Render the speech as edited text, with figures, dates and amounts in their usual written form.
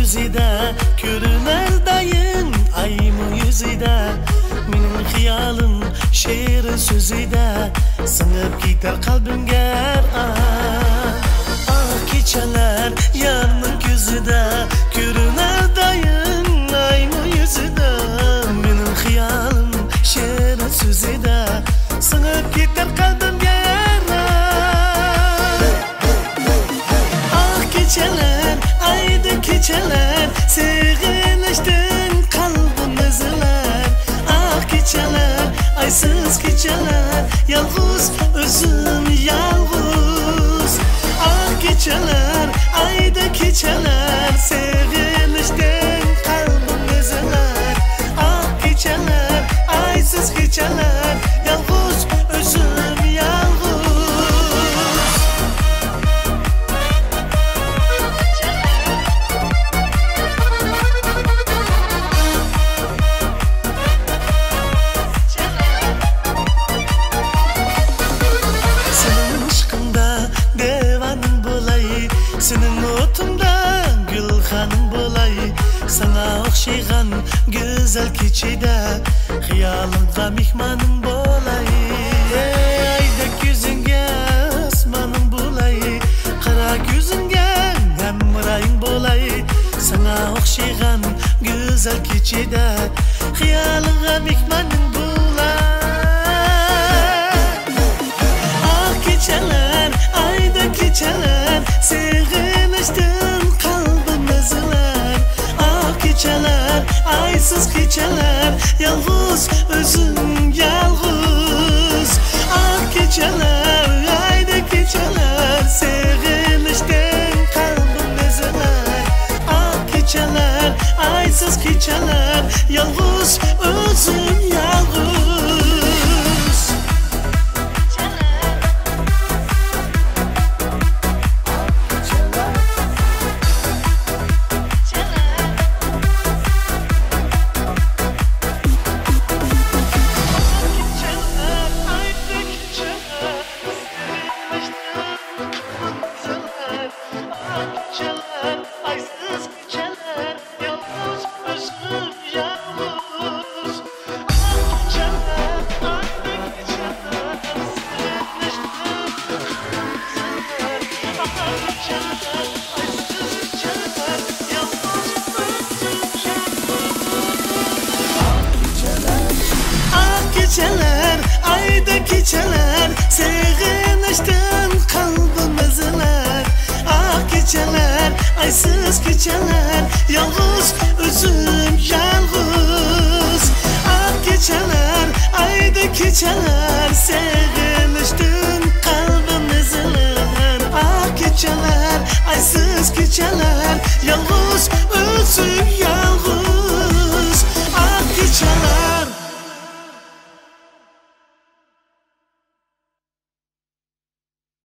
gözüde görüner dayın ayımı yüzüde. Benim hiyalim şiir sözüde sınıp gider kalbimge keçeler yarının gözüde görüner dayın ayımı yüzüde. Benim hiyalim şiir sözüde sınıp gider kalbimge keçeler, ayda keçeler sevgileştin kalbimizler. Ah keçeler, aysız keçeler yalğız özüm yalğız. Ah keçeler, ayda keçeler sevgileştin kalbimizler. Ah keçeler, aysız keçeler yalğız özüm yalğız. Senin otunda gülhanım bolay, sana okşaygan güzel keçide hiyalımda mihmanım bolay. Ayda yüzünge asmanım bolay, kara yüzünge emrayım bolay. Sana okşaygan güzel keçide hiyalımda mihmanım bolay. Ah keçeler, ayda keçeler sevgileştin kalbimizler. Ah keçeler, aysız keçeler yalğız özüm yalğız. Ah keçeler, ayda keçeler sevgileştin kalbimizler. Ah keçeler, aysız keçeler yalğız özüm yalğız. Keçeler, ayda keçeler sevgileştin kalbimizler. Ah keçeler, aysız keçeler yalğız özüm yalğız. Ah keçeler, ayda keçeler sevgileştin kalbimizler. Ah keçeler, aysız keçeler yalğız